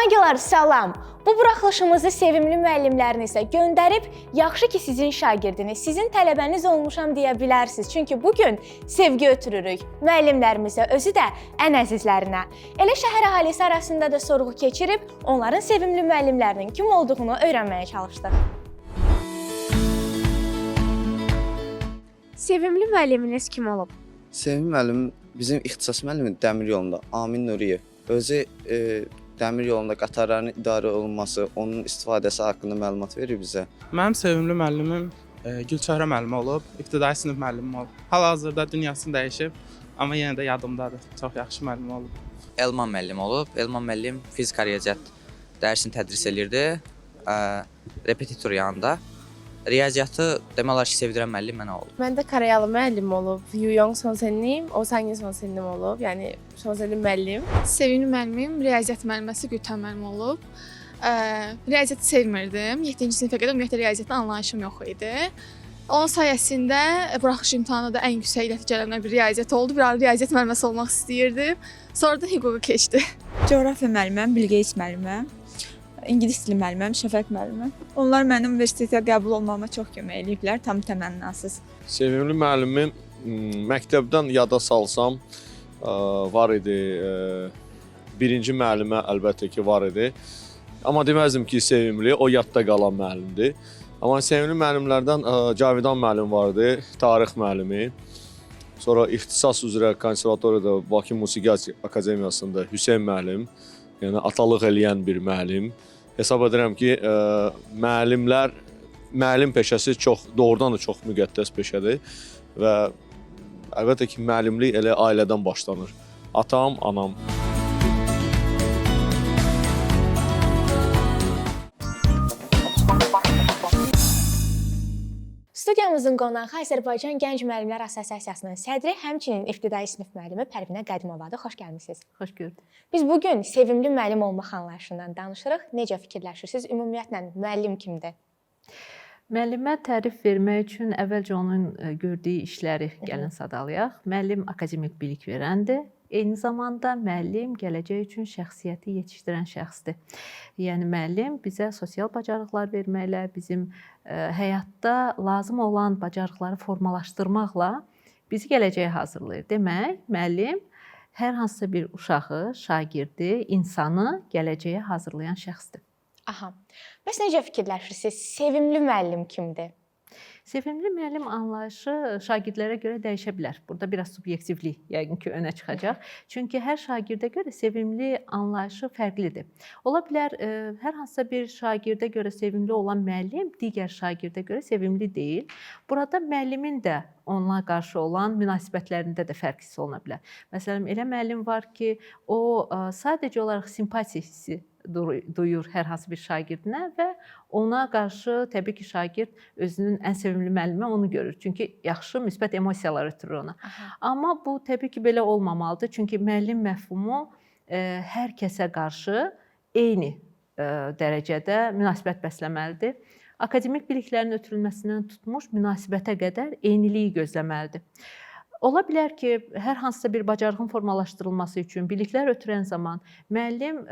Kankilar, salam. Bu buraxılışımızı sevimli müəllimlərinizə göndərib, yaxşı ki sizin şagirdiniz, sizin tələbəniz olmuşam deyə bilərsiniz. Çünki bugün sevgi ötürürük müəllimlərimizə, özü də ən əzizlərinə. Elə şəhər əhalisi arasında da sorğu keçirib, onların sevimli müəllimlərinin kim olduğunu öyrənməyə çalışdıq. Sevimli müəlliminiz kim olub? Sevimli müəllim bizim ixtisas müəllimi dəmir yolunda Amin Nuriyev. Özü dəmir yolunda qatarların idarə olunması, onun istifadəsi haqqında məlumat verir bizə. Mənim sevimli müəllimim Gülçöhrə müəllimə olub, ibtidai sinif müəllimim olub. Hal-hazırda dünyası dəyişib, amma yenə də yadımdadır. Çox yaxşı müəllim olub. Elman müəllim olub. Elman müəllim fizika riyaziyyat dərsini tədris edirdi, repetitor yanında. Riyaziyyatı demək olar ki, sevdirən müəllim mənə olub. Məndə Karayalı müəllim olub, Yuyong Sonsenim, o Sangin Sonsenim olub, yəni Sonsenim müəllim. Sevimli müəllimim riyaziyyat müəlliməsi Gülten müəllim olub. Riyaziyyatı sevmirdim. 7-ci sinifə qədər ümumiyyətlə riyaziyyatla anlayışım yox idi. Onun sayəsində buraxılış imtahanında da ən yüksək nəticələrimdən bir riyaziyyat oldu. Bir ara riyaziyyat müəlliməsi olmaq istəyirdim. Sonra da hüquqa keçdi. Coğrafiya müəlliməm, Bilqeyis müəlliməm. İngilis dili müəlliməm, Şəfəq müəlliməm. Onlar mənim universitetə qəbul olmağıma çox kömək eləyiblər, tam təmənnasız. Sevimli müəllimim məktəbdən yada salsam var idi. Birinci müəllimə əlbəttə ki var idi. Amma deməzdim ki sevimli, o yadda qalan müəllimdir. Amma sevimli müəllimlərdən Cavidan müəllim vardı, tarix müəllimi. Sonra ixtisas üzrə konservatoriyada Bakı Musiqi Akademiyasında Hüseyn müəllim, yəni atalıq eləyən bir müəllim. Hesab edirəm ki, müəllim peşəsi doğrudan da çox müqəddəs peşədir və əlbəttə ki, müəllimlik elə ailədən başlanır. Atam, anam. Studiyamızın qonağı Azərbaycan Gənc Müəllimlər Assosiasiyasının sədri, həmçinin ibtidai sinif müəllimi Pərvinə Qədimovadır. Xoş gəlmisiniz. Xoş gördük. Biz bugün sevimli müəllim olmaq anlayışından danışırıq. Necə fikirləşirsiniz? Ümumiyyətlə müəllim kimdir? Müəllimə tərif vermək üçün əvvəlcə onun gördüyü işləri gəlin sadalayaq. Müəllim akademik bilik verəndir. Eyni zamanda müəllim gələcək üçün şəxsiyyəti yetişdirən şəxsdir. Yəni müəllim bizə sosial bacarıqlar verməklə, bizim həyatda lazım olan bacarıqları formalaşdırmaqla bizi gələcəyə hazırlayır. Demək, müəllim hər hansısa bir uşağı, şagirdi, insanı gələcəyə hazırlayan şəxsdir. Aha. Bəs necə fikirləşirsiniz? Sevimli müəllim kimdir? Sevimli müəllim anlayışı şagirdlərə görə dəyişə bilər. Burada biraz subyektivlik yəqin ki önə çıxacaq. Çünki hər şagirdə görə sevimli anlayışı fərqlidir. Ola bilər hər hansısa bir şagirdə görə sevimli olan müəllim digər şagirdə görə sevimli deyil. Burada müəllimin də onunla qarşı olan münasibətlərində də fərq hissi oluna bilər. Məsələn, elə müəllim var ki, o sadəcə olaraq simpatiya hissi duyur hər hansı bir şagirdinə və ona qarşı təbii ki, şagird özünün ən sevimli müəllimi onu görür. Çünki yaxşı, müsbət emosiyalar ötürür ona. Amma bu təbii ki, belə olmamalıdır. Çünki müəllim məfhumu hər kəsə qarşı eyni dərəcədə münasibət bəsləməlidir. Akademik biliklərin ötürülməsindən tutmuş münasibətə qədər eyniliyi gözləməlidir. Ola bilər ki, hər hansısa bir bacarığın formalaşdırılması üçün biliklər ötürən zaman müəllim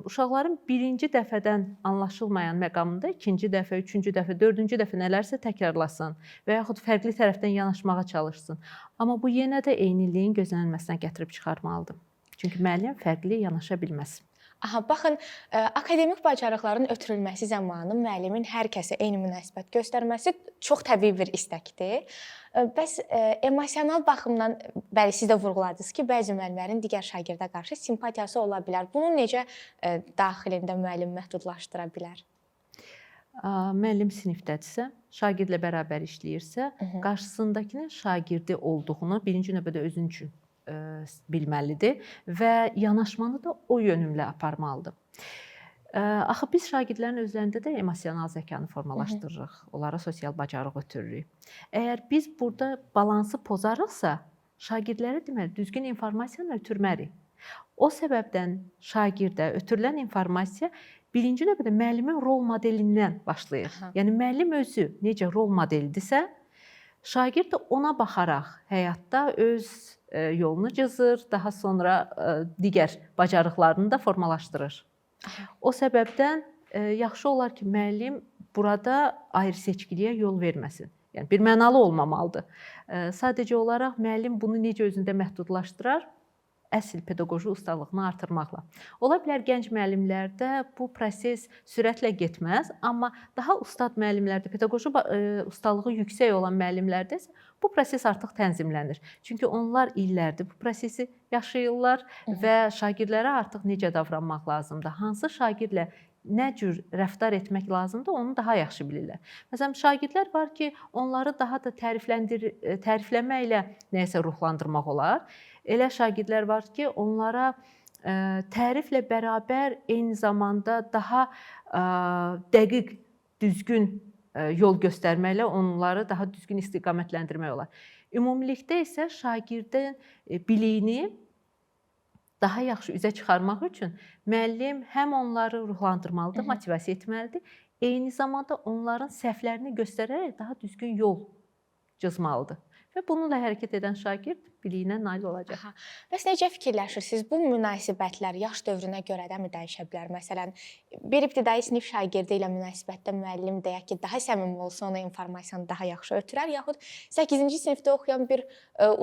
uşaqların birinci dəfədən anlaşılmayan məqamında ikinci dəfə, üçüncü dəfə, dördüncü dəfə nələrsə təkrarlasın və yaxud fərqli tərəfdən yanaşmağa çalışsın. Amma bu yenə də eyniliyin gözlənilməsinə gətirib çıxarmalıdır. Çünki müəllim fərqli yanaşa bilməz. Aha, baxın, akademik bacarıqların ötürülməsi zamanı müəllimin hər kəsə eyni münasibət göstərməsi çox təbii bir istəkdir. Bəs emosional baxımdan, bəli, siz də vurğuladınız ki, bəzi müəllimlərin digər şagirdə qarşı simpatiyası ola bilər. Bunu necə daxilində müəllim məhdudlaşdıra bilər? Müəllim sinifdədirsə, şagirdlə bərabər işləyirsə, qarşısındakının şagirdi olduğunu birinci növbədə özün üçün bilməlidir və yanaşmanı da o yönümlə aparmalıdır. Axı biz şagirdlərin özlərində də emosional zəkanı formalaşdırırıq, onlara sosial bacarıq ötürürük. Əgər biz burada balansı pozarıqsa, şagirdlərə deməli düzgün informasiyanı ötürmərik. O səbəbdən şagirdə ötürülən informasiya birinci növbədə müəllimin rol modelindən başlayır. Yəni müəllim özü necə rol modelidirsə, şagird də ona baxaraq həyatda öz yolunu cızır, daha sonra digər bacarıqlarını da formalaşdırır. O səbəbdən yaxşı olar ki, müəllim burada ayrı-seçkiliyə yol verməsin. Yəni bir mənalı olmamalıdır. Sadəcə olaraq müəllim bunu necə özündə məhdudlaşdırar? Əsl pedaqoji ustalığını artırmaqla. Ola bilər gənc müəllimlərdə bu proses sürətlə getməz, amma daha ustad müəllimlərdə, pedaqoji ustalığı yüksək olan müəllimlərdə isə bu proses artıq tənzimlənir. Çünki onlar illərdir bu prosesi yaşayırlar və şagirdlərə artıq necə davranmaq lazımdır, hansı şagirdlə nə cür rəftar etmək lazımdır, onu daha yaxşı bilirlər. Məsələn, şagirdlər var ki, onları daha da tərifləməklə nəyisə ruhlandırmaq olar. Elə şagirdlər var ki, onlara təriflə bərabər eyni zamanda daha dəqiq, düzgün yol göstərməklə onları daha düzgün istiqamətləndirmək olar. Ümumilikdə isə şagirdin biliyini daha yaxşı üzə çıxarmaq üçün müəllim həm onları ruhlandırmalıdır, motivasiya etməlidir, eyni zamanda onların səhvlərini göstərərək daha düzgün yol cızmalıdır. Və bununla hərəkət edən şagird biliyinə nail olacaq. Bəs necə fikirləşirsiniz? Bu münasibətlər yaş dövrünə görə də mi dəyişə bilər? Məsələn, bir ibtidai sinif şagirdi ilə münasibətdə müəllim deyək ki, daha səmimi olsa, ona informasiyanı daha yaxşı ötürər, yaxud 8-ci sinifdə oxuyan bir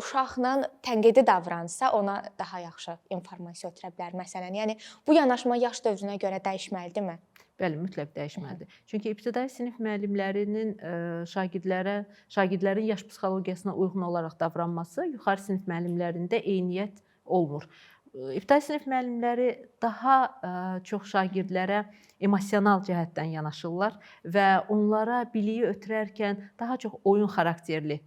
uşaqla tənqidi davransa, ona daha yaxşı informasiya ötürə bilər məsələn. Yəni bu yanaşma yaş dövrünə görə dəyişməlidirmi? Bəli, mütləq dəyişməlidir. Çünki ibtidai sinif müəllimlərinin şagirdlərin yaş psixologiyasına uyğun olaraq davranması yuxarı sinif müəllimlərində eyniyyət olmur. İbtidai sinif müəllimləri daha çox şagirdlərə emosional cəhətdən yanaşırlar və onlara biliyi ötürərkən daha çox oyun xarakterli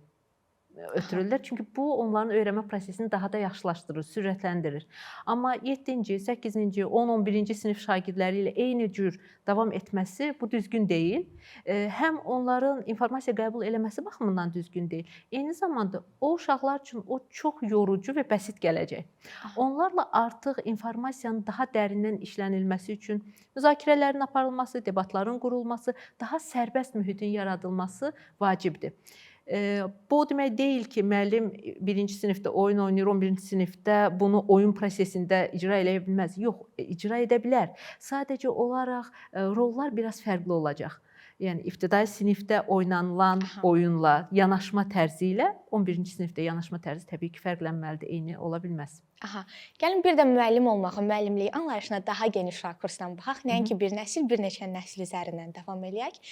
ötürürlər. Çünki bu onların öyrənmə prosesini daha da yaxşılaşdırır, sürətləndirir. Amma 7-ci, 8-ci, 10-11-ci sinif şagirdləri ilə eyni cür davam etməsi bu düzgün deyil. Həm onların informasiya qəbul eləməsi baxımından düzgün deyil. Eyni zamanda o uşaqlar üçün o çox yorucu və bəsit gələcək. Onlarla artıq informasiyanın daha dərindən işlənilməsi üçün müzakirələrin aparılması, debatların qurulması, daha sərbəst mühitin yaradılması vacibdir. Bu o demək deyil ki, müəllim 1-ci sinifdə oyun oynayır, 11-ci sinifdə bunu oyun prosesində icra edə bilməz. Yox, icra edə bilər. Sadəcə olaraq rollar biraz fərqli olacaq. Yəni ibtidai sinifdə oynanılan oyunla, yanaşma tərzi ilə 11-ci sinifdə yanaşma tərzi təbii ki, fərqlənməlidir, eyni ola bilməz. Gəlin bir də müəllim olmağı, müəllimlik anlayışına daha geniş rakursdan baxaq. Nəinki bir nəsil, bir neçə nəsil üzərindən davam eləyək.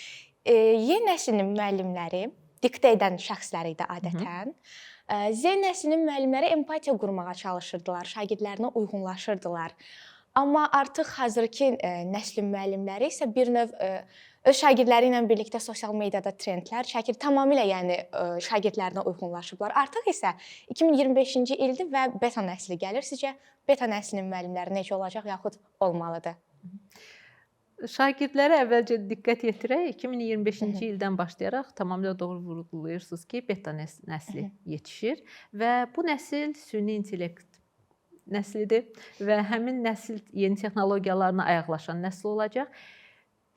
Y nəslinin müəllimləri diktə edən şəxslər idi adətən. Z nəslinin müəllimləri empatiya qurmağa çalışırdılar, şagirdlərinə uyğunlaşırdılar. Amma artıq hazırki nəslin müəllimləri isə bir növ öz şagirdləri ilə birlikdə sosial mediada trendlər çəkir, tamamilə yəni şagirdlərinə uyğunlaşıblar. Artıq isə 2025-ci ildir və beta nəsli gəlir. Sizcə beta nəslinin müəllimləri necə olacaq yaxud olmalıdır? Şagirdlərə əvvəlcə diqqət yetirək. 2025-ci ildən başlayaraq tamamilə doğru vurğulayırsınız ki, beta nəsli yetişir və bu nəsil süni intellekt nəslidir və həmin nəsil yeni texnologiyalarına ayaqlaşan nəsil olacaq.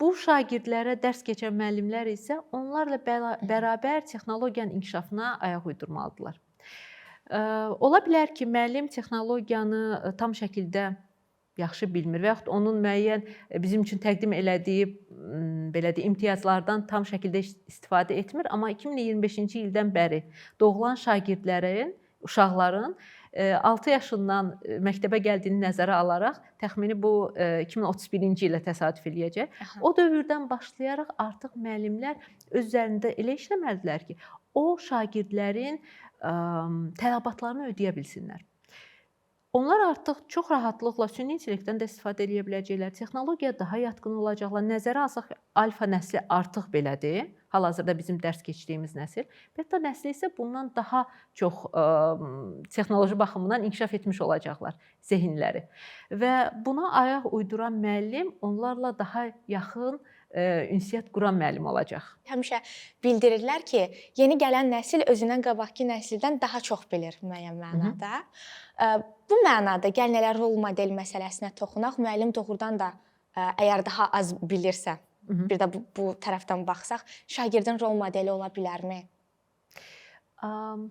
Bu şagirdlərə dərs keçən müəllimlər isə onlarla bərabər texnologiyanın inkişafına ayaq uydurmalıdırlar. Ola bilər ki, müəllim texnologiyanı tam şəkildə yaxşı bilmir və yaxud onun müəyyən bizim üçün təqdim elədiyi belə deyim imtiyazlardan tam şəkildə istifadə etmir, amma 2025-ci ildən bəri doğulan şagirdlərin, uşaqların 6 yaşından məktəbə gəldiyini nəzərə alaraq təxmini bu 2031-ci ilə təsadüf eləyəcək. O dövrdən başlayaraq artıq müəllimlər öz üzərində elə işləməlidirlər ki, o şagirdlərin tələbatlarını ödəyə bilsinlər. Onlar artıq çox rahatlıqla süni intellektdən də istifadə edə biləcəklər. Texnologiya daha yatqın olacaqlar. Nəzərə alsaq alfa nəsli artıq belədir. Hal-hazırda bizim dərs keçdiyimiz nəsil. Beta nəsli isə bundan daha çox texnoloji baxımından inkişaf etmiş olacaqlar zehinləri. Və buna ayaq uyduran müəllim onlarla daha yaxın ünsiyyət quran müəllim olacaq. Həmişə bildirirlər ki, yeni gələn nəsil özündən qabaqki nəsildən daha çox bilir müəyyən mənada. Bu mənada gəlin elə rol model məsələsinə toxunaq. Müəllim doğrudan da əgər daha az bilirsə, bir də bu tərəfdən baxsaq, şagirdin rol modeli ola bilərmi?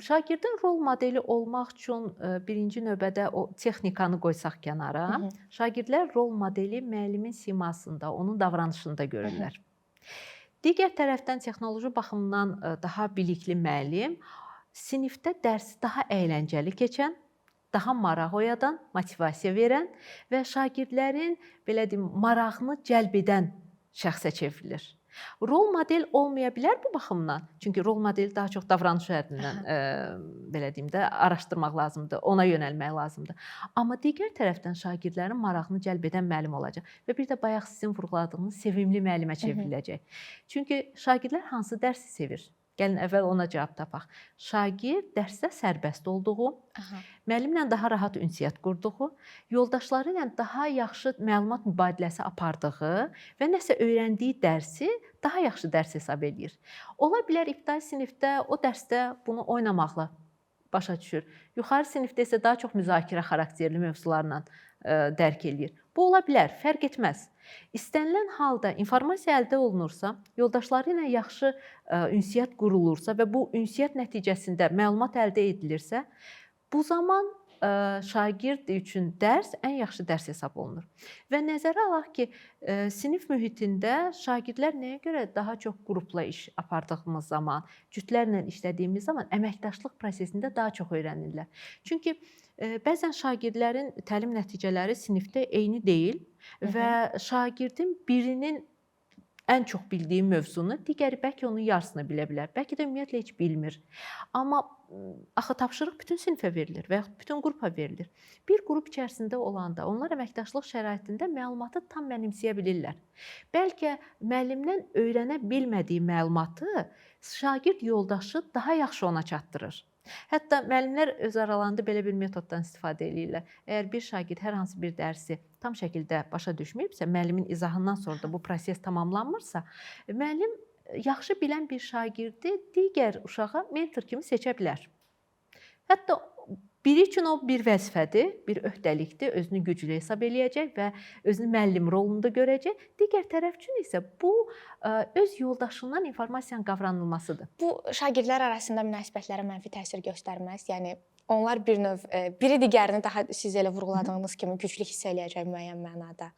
Şagirdin rol modeli olmaq üçün birinci növbədə o texnikanı qoysaq kənara, şagirdlər rol modeli müəllimin simasında, onun davranışında görürlər. Digər tərəfdən texnoloji baxımdan daha bilikli müəllim sinifdə dərsi daha əyləncəli keçən, daha maraq oyadan, motivasiya verən və şagirdlərin belə deyim, marağını cəlb edən şəxsə çevrilir. Rol model olmaya bilər bu baxımdan. Çünki rol modeli daha çox davranış üzərindən belə deyim də araşdırmaq lazımdır, ona yönəlmək lazımdır. Amma digər tərəfdən şagirdlərin marağını cəlb edən müəllim olacaq və bir də bayaq sizin vurğuladığınız sevimli müəllimə çevriləcək. Çünki şagirdlər hansı dərsi sevir? Gəlin əvvəl ona cavab tapaq. Şagird dərsdə sərbəst olduğu, müəllimlə daha rahat ünsiyyət qurduğu, yoldaşları ilə daha yaxşı məlumat mübadiləsi apardığı və nəsə öyrəndiyi dərsi daha yaxşı dərs hesab edir. Ola bilər ibtidai sinifdə o dərsdə bunu oynamaqla başa düşür. Yuxarı sinifdə isə daha çox müzakirə xarakterli mövzularla dərk eləyir. Bu ola bilər, fərq etməz. İstənilən halda informasiya əldə olunursa, yoldaşları ilə yaxşı ünsiyyət qurulursa və bu ünsiyyət nəticəsində məlumat əldə edilirsə, bu zaman şagird üçün dərs ən yaxşı dərs hesab olunur. Və nəzərə alaq ki, sinif mühitində şagirdlər nəyə görə daha çox qrupla iş apardığımız zaman, cütlərlə işlədiyimiz zaman əməkdaşlıq prosesində daha çox öyrənirlər. Çünki bəzən şagirdlərin təlim nəticələri sinifdə eyni deyil və şagirdin birinin ən çox bildiyi mövzunu, digəri bəlkə onun yarısını bilə bilər, bəlkə də ümumiyyətlə heç bilmir. Amma axı tapşırıq bütün sinifə verilir və yaxud bütün qrupa verilir. Bir qrup içərisində olanda onlar əməkdaşlıq şəraitində məlumatı tam mənimsəyə bilirlər. Bəlkə müəllimdən öyrənə bilmədiyi məlumatı şagird yoldaşı daha yaxşı ona çatdırır. Hətta müəllimlər öz aralarında belə bir metoddan istifadə edirlər. Əgər bir şagird hər hansı bir dərsi tam şəkildə başa düşməyibsə, müəllimin izahından sonra da bu proses tamamlanmırsa, müəllim yaxşı bilən bir şagirdi digər uşağa mentor kimi seçə bilər. Hətta biri üçün o bir vəzifədir, bir öhdəlikdir, özünü güclü hesab eləyəcək və özünü müəllim rolunda görəcək. Digər tərəf üçün isə bu öz yoldaşından informasiyanın qavranılmasıdır. Bu şagirdlər arasında münasibətlərə mənfi təsir göstərməz. Yəni onlar bir növ biri digərini daha siz elə vurğuladığınız kimi güclü hiss eləyəcək müəyyən mənada.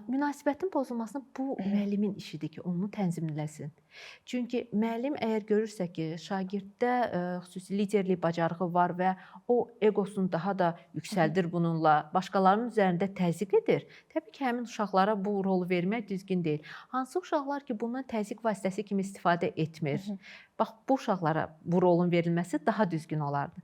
Münasibətin pozulmasını bu müəllimin işidir ki, onu tənzimləsin. Çünki müəllim əgər görürsə ki, şagirddə xüsusi liderlik bacarığı var və o egosunu daha da yüksəldir bununla, başqalarının üzərində təzyiq edir, təbii ki, həmin uşaqlara bu rolu vermək düzgün deyil. Hansı uşaqlar ki, bundan təzyiq vasitəsi kimi istifadə etmir, bax, bu uşaqlara bu rolun verilməsi daha düzgün olardı.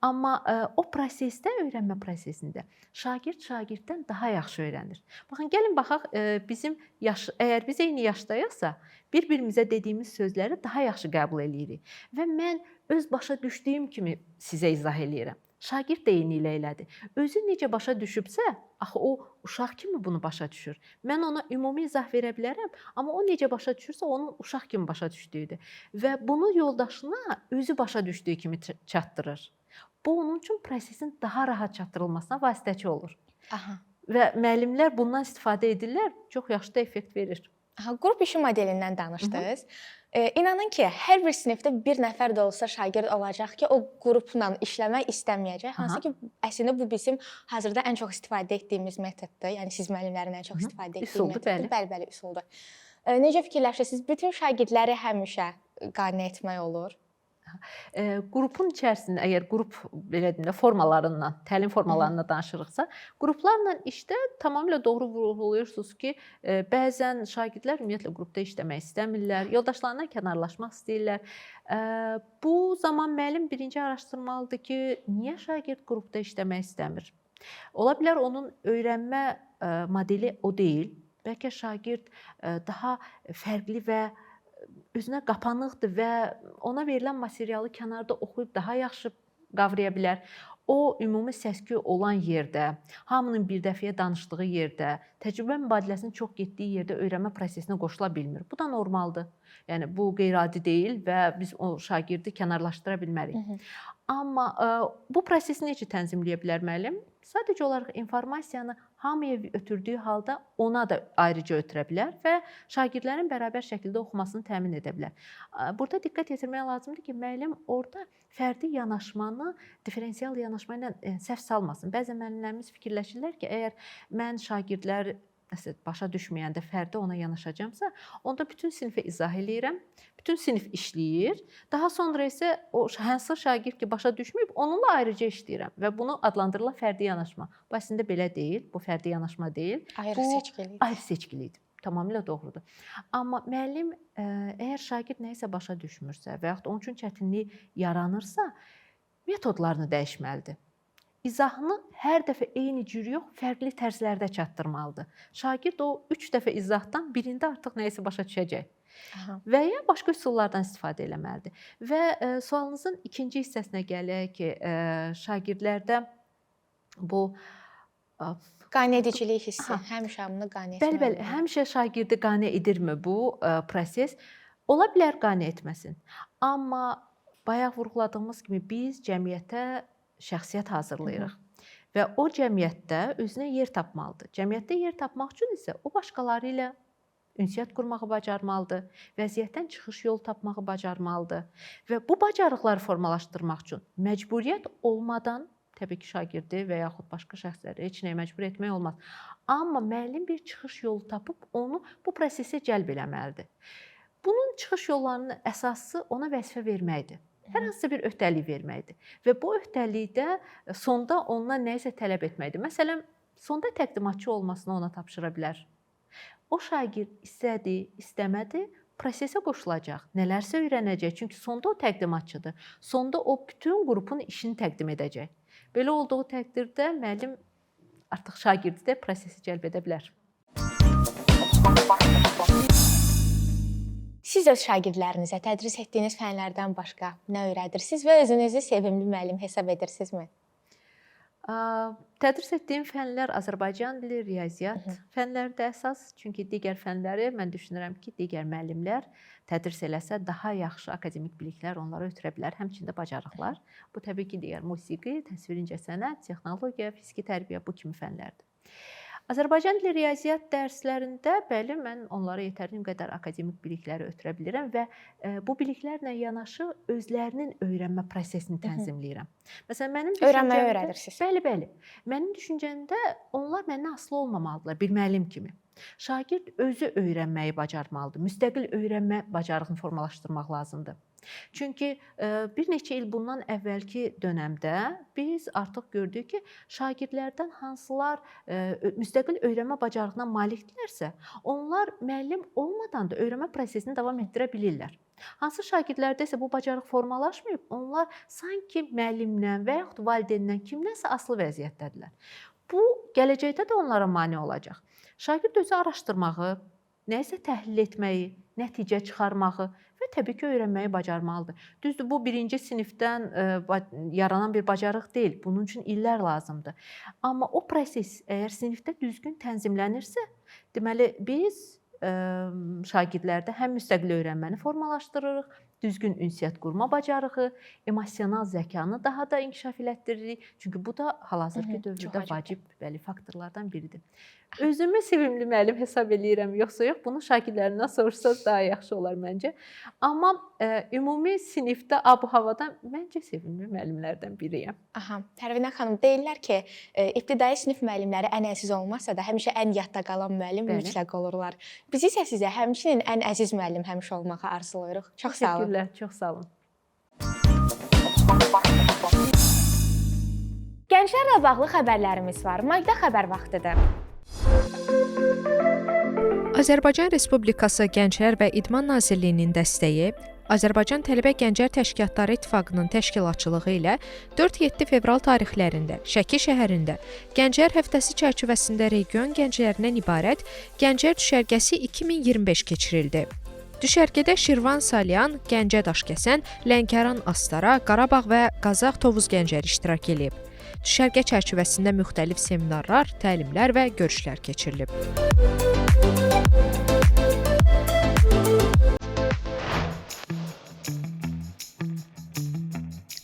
Amma o prosesdə, öyrənmə prosesində şagird şagirddən daha yaxşı öyrənir. Baxın, gəlin baxaq, əgər biz eyni yaşdayıqsa, bir-birimizə dediyimiz sözləri daha yaxşı qəbul eləyirik. Və mən öz başa düşdüyüm kimi sizə izah eləyirəm. Şagird də eyni ilə elədi. Özü necə başa düşübsə, axı o uşaq kimi bunu başa düşür. Mən ona ümumi izah verə bilərəm, amma o necə başa düşürsə, onun uşaq kimi başa düşdüyüdür. Və bunu yoldaşına özü başa düşdüyü kimi çatdırır. Bu, onun üçün prosesin daha rahat çatdırılmasına vasitəçi olur. Və müəllimlər bundan istifadə edirlər, çox yaxşı da effekt verir. Qrup işi modelindən danışdınız. İnanın ki, hər bir sinifdə bir nəfər də olsa şagird olacaq ki, o qrupla işləmək istəməyəcək. Hansı ki, əslində bu bizim hazırda ən çox istifadə etdiyimiz metoddur. Yəni siz müəllimlərin ən çox istifadə etdiyi metoddur. Bəli, üsuldur. Necə fikirləşirsiniz? Bütün şagirdləri həmişə qane etmək olur? Qrupun içərisində, əgər qrup belə deyim də formalarından, təlim formalarından danışırıqsa, qruplarla işdə tamamilə doğru vurğulayırsınız ki, bəzən şagirdlər ümumiyyətlə qrupda işləmək istəmirlər, yoldaşlarından kənarlaşmaq istəyirlər. Bu zaman müəllim birinci araşdırmalıdır ki, niyə şagird qrupda işləmək istəmir? Ola bilər onun öyrənmə modeli o deyil. Bəlkə şagird daha fərqli və özünə qapanıqdır və ona verilən materialı kənarda oxuyub daha yaxşı qavraya bilər. O, ümumi səs-küy olan yerdə, hamının bir dəfəyə danışdığı yerdə, təcrübə mübadiləsinin çox getdiyi yerdə öyrənmə prosesinə qoşula bilmir. Bu da normaldır. Yəni, bu qeyri-adi deyil və biz o şagirdi kənarlaşdıra bilmərik. Amma bu prosesi necə tənzimləyə bilər müəllim? Sadəcə olaraq informasiyanı hamıya ötürdüyü halda ona da ayrıca ötürə bilər və şagirdlərin bərabər şəkildə oxumasını təmin edə bilər. Burada diqqət yetirmək lazımdır ki, müəllim orada fərdi yanaşmanı differensial yanaşma ilə səhv salmasın. Bəzən müəllimlərimiz fikirləşirlər ki, əgər mən şagirdlər başa düşməyəndə fərdi ona yanaşacağamsa, onda bütün sinifə izah eləyirəm, bütün sinif işləyir. Daha sonra isə o hansı şagird ki, başa düşməyib, onunla ayrıca işləyirəm və bunu adlandırırlar fərdi yanaşma. Bu əslində belə deyil, bu fərdi yanaşma deyil. Ayrı seçkilidir. Tamamilə doğrudur. Amma müəllim əgər şagird nəyisə başa düşmürsə və yaxud onun üçün çətinlik yaranırsa, metodlarını dəyişməlidir. İzahını hər dəfə eyni cür yox, fərqli tərzlərdə çatdırmalıdır. Şagird o 3 dəfə izahdan birində artıq nəyisə başa düşəcək. Və ya başqa üsullardan istifadə eləməlidir. Və sualınızın ikinci hissəsinə gələk ki, şagirdlərdə bu qane edicilik hissi, həmişə bunu qane etmək. Bəli, həmişə şagirdi qane edirmi bu proses? Ola bilər qane etməsin. Amma bayaq vurğuladığımız kimi biz cəmiyyətə şəxsiyyət hazırlayırıq və o cəmiyyətdə özünə yer tapmalıdır. Cəmiyyətdə yer tapmaq üçün isə o başqaları ilə ünsiyyət qurmağı bacarmalıdır, vəziyyətdən çıxış yolu tapmağı bacarmalıdır və bu bacarıqları formalaşdırmaq üçün məcburiyyət olmadan, təbii ki, şagirdi və yaxud başqa şəxsləri heç nəyə məcbur etmək olmaz. Amma müəllim bir çıxış yolu tapıb onu bu prosesə cəlb eləməlidir. Bunun çıxış yollarının əsası ona vəzifə verməkdir. Hər hansısa bir öhdəlik verməkdir və bu öhdəlikdə sonda ondan nəyisə tələb etməkdir. Məsələn, sonda təqdimatçı olmasını ona tapşıra bilər. O şagird istədi, istəmədi, prosesə qoşulacaq, nələrsə öyrənəcək. Çünki sonda o təqdimatçıdır. Sonda o bütün qrupun işini təqdim edəcək. Belə olduğu təqdirdə müəllim artıq şagirdi də prosesi cəlb edə bilər. Siz öz şagirdlərinizə tədris etdiyiniz fənlərdən başqa nə öyrədirsiniz və özünüzü sevimli müəllim hesab edirsinizmi? Tədris etdiyim fənlər Azərbaycan dili, riyaziyyat fənlərdə əsas. Çünki digər fənləri mən düşünürəm ki, digər müəllimlər tədris eləsə daha yaxşı akademik biliklər onlara ötürə bilər, həmçində bacarıqlar. Bu təbii ki, digər musiqi, təsvir incəsənət, texnologiya, fiziki tərbiyə bu kimi fənlərdir. Azərbaycan dili, riyaziyyat dərslərində bəli, mən onlara yetərdiyim qədər akademik bilikləri ötürə bilirəm və bu biliklərlə yanaşı özlərinin öyrənmə prosesini tənzimləyirəm. Məsələn, mənim öyrənməyi öyrədirsiniz. Bəli. Mənim düşüncəmdə onlar məndən asılı olmamalıdırlar bir müəllim kimi. Şagird özü öyrənməyi bacarmalıdır. Müstəqil öyrənmə bacarığını formalaşdırmaq lazımdır. Çünki bir neçə il bundan əvvəlki dönəmdə biz artıq gördük ki, şagirdlərdən hansılar müstəqil öyrənmə bacarığına malikdirlərsə, onlar müəllim olmadan da öyrənmə prosesini davam etdirə bilirlər. Hansı şagirdlərdə isə bu bacarıq formalaşmayıb, onlar sanki müəllimdən və yaxud valideyndən kimdənsə asılı vəziyyətdədirlər. Bu, gələcəkdə də onlara mane olacaq. Şagird özü araşdırmağı, nəyisə təhlil etməyi, nəticə çıxarmağı və təbii ki, öyrənməyi bacarmalıdır. Düzdür, bu birinci sinifdən yaranan bir bacarıq deyil. Bunun üçün illər lazımdır. Amma o proses əgər sinifdə düzgün tənzimlənirsə, deməli biz şagirdlərdə həm müstəqil öyrənməni formalaşdırırıq, düzgün ünsiyyət qurma bacarığı, emosional zəkanı daha da inkişaf elətdiririk. Çünki bu da hal-hazırki dövrdə vacib faktorlardan biridir. Özümü sevimli müəllim hesab eləyirəm, yoxsa yox, bunu şagirdlərindən soruşsanız daha yaxşı olar məncə. Amma ümumi sinifdə ab-havadan məncə sevimli müəllimlərdən biriyəm. Pərvinə xanım, deyirlər ki, ibtidai sinif müəllimləri ən əziz olmasa da həmişə ən yadda qalan müəllim mütləq olurlar. Biz isə sizə həmçinin ən əziz müəllim həmişə olmağı arzulayırıq. Çox sağ olun. Təşəkkürlər, çox sağ olun. Gənclərlə bağlı xəbərlərimiz var. Magda xəbər vaxtıdır. Azərbaycan Respublikası Gənclər və İdman Nazirliyinin dəstəyi, Azərbaycan Tələbə Gənclər Təşkilatları İttifaqının təşkilatçılığı ilə 4-7 fevral tarixlərində Şəki şəhərində Gənclər Həftəsi çərçivəsində region gənclərindən ibarət Gənclər düşərgəsi 2025 keçirildi. Düşərgədə Şirvan Salyan, Gəncə Daşkəsən, Lənkəran Astara, Qarabağ və Qazax Tovuz gəncləri iştirak edib. Düşərgə çərçivəsində müxtəlif seminarlar, təlimlər və görüşlər keçirilib.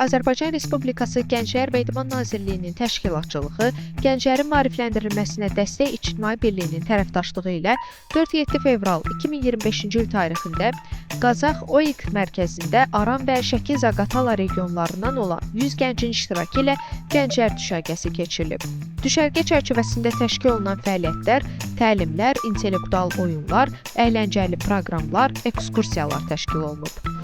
Azərbaycan Respublikası Gənclər və İdman Nazirliyinin təşkilatçılığı, gənclərin maarifləndirilməsinə dəstək İctimai Birliyinin tərəfdaşlığı ilə 4-7 fevral 2025-ci il tarixində Qazax OİK mərkəzində Aran və Şəki-Zaqatala regionlarından olan 100 gəncin iştirakı ilə Gənclər düşərgəsi keçirilib. Düşərgə çərçivəsində təşkil olunan fəaliyyətlər, təlimlər, intellektual oyunlar, əyləncəli proqramlar, ekskursiyalar təşkil olunub.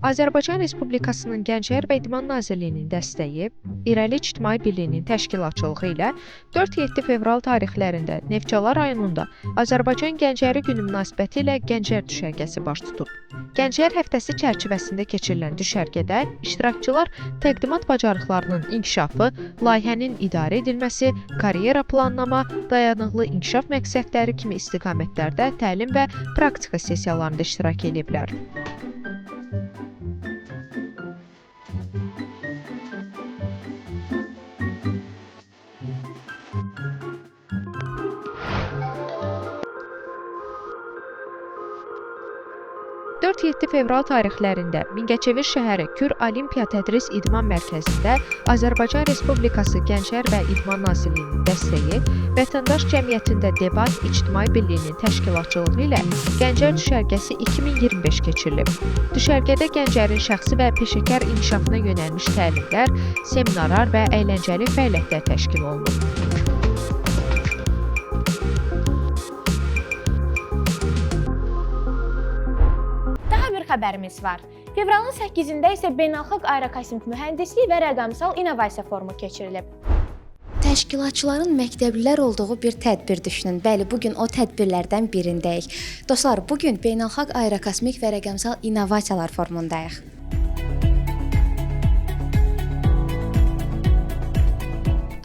Azərbaycan Respublikasının Gənclər və İdman Nazirliyinin dəstəyi, İrəli İctimai Birliyinin təşkilatçılığı ilə 4-7 fevral tarixlərində Neftçala rayonunda Azərbaycan Gəncləri Günü münasibətilə Gənclər düşərgəsi baş tutub. Gənclər həftəsi çərçivəsində keçirilən düşərgədə iştirakçılar təqdimat bacarıqlarının inkişafı, layihənin idarə edilməsi, karyera planlama, dayanıqlı inkişaf məqsədləri kimi istiqamətlərdə təlim və praktika sessiyalarında iştirak ediblər. ...4-7 fevral tarixlərində Mingəçevir şəhəri Kür Olimpiya Tədris İdman Mərkəzində Azərbaycan Respublikası Gənclər və İdman Nazirliyinin dəstəyi, Vətəndaş Cəmiyyətində Debat İctimai Birliyinin təşkilatçılığı ilə Gənclər düşərgəsi 2025 keçirilib. Düşərgədə gənclərin şəxsi və peşəkar inkişafına yönəlmiş təlimlər, seminarlar və əyləncəli fəaliyyətlər təşkil olunub. Xəbərimiz var. Fevralın 8-də isə Beynəlxalq Aerokosmik Mühəndislik və Rəqəmsal İnnovasiya Forumu keçirilib. Təşkilatçıların məktəblilər olduğu bir tədbir düşünün. Bəli, bugün o tədbirlərdən birindəyik. Dostlar, bugün Beynəlxalq Aerokosmik və Rəqəmsal İnnovasiyalar Forumundayıq.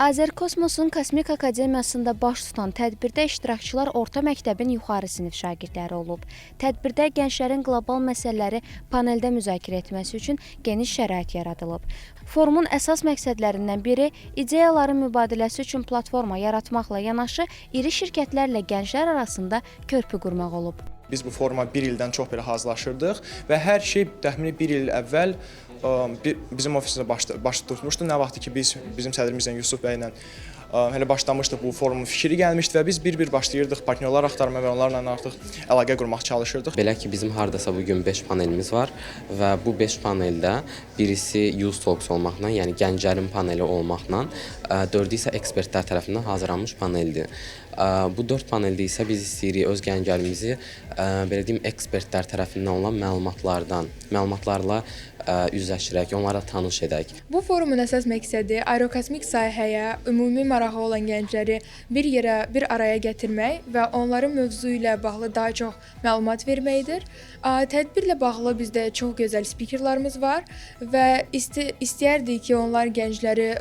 Azərkosmosun Kosmik Akademiyasında baş tutan tədbirdə iştirakçılar orta məktəbin yuxarı sinif şagirdləri olub. Tədbirdə gənclərin qlobal məsələləri paneldə müzakirə etməsi üçün geniş şərait yaradılıb. Forumun əsas məqsədlərindən biri ideyaların mübadiləsi üçün platforma yaratmaqla yanaşı iri şirkətlərlə gənclər arasında körpü qurmaq olub. Biz bu foruma bir ildən çox belə hazırlaşırdıq və hər şey təxmini bir il əvvəl bizim ofisimizdə baş tutmuşdu. Nə vaxtı ki bizim sədrimizlə Yusuf bəylə hələ başlamışdıq, bu forumun fikri gəlmişdi və biz bir-bir başlayırdıq partnyorlar axtarma və onlarla artıq əlaqə qurmaq çalışırdıq. Belə ki, bizim hardasa bugün 5 panelimiz var və bu 5 paneldə birisi Youth Talks olmaqla, yəni gənclərin paneli olmaqla, 4-ü isə ekspertlər tərəfindən hazırlanmış paneldir. Bu 4 paneldə isə biz istəyirik öz gənclərimizi belə deyim ekspertlər tərəfindən olan məlumatlarla üzləşdirək, onlara tanış edək. Bu forumun əsas məqsədi aerokosmik sahəyə ümumi marağı olan gəncləri bir araya gətirmək və onların mövzu ilə bağlı daha çox məlumat verməkdir. Tədbirlə bağlı bizdə çox gözəl spikerlərimiz var və istəyərdik ki, onlar gəncləri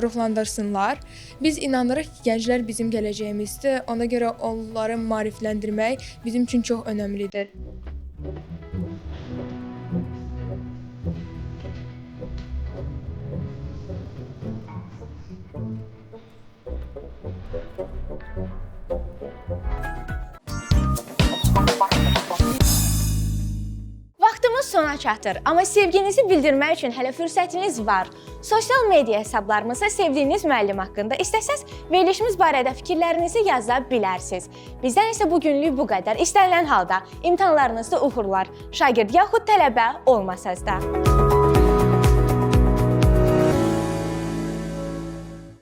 ruhlandırsınlar. Biz inanırıq ki, gənclər bizim gələcəyimizdir. Ona görə onları maarifləndirmək bizim üçün çox önəmlidir. Vaxtımız sona çatır, amma sevginizi bildirmək üçün hələ fürsətiniz var. Sosial media hesablarımızda sevdiyiniz müəllim haqqında istəsəz verilişimiz barədə fikirlərinizi yaza bilərsiniz. Bizdən isə bugünlük bu qədər. İstənilən halda imtahanlarınızda uğurlar. Şagird yaxud tələbə olmasaz da.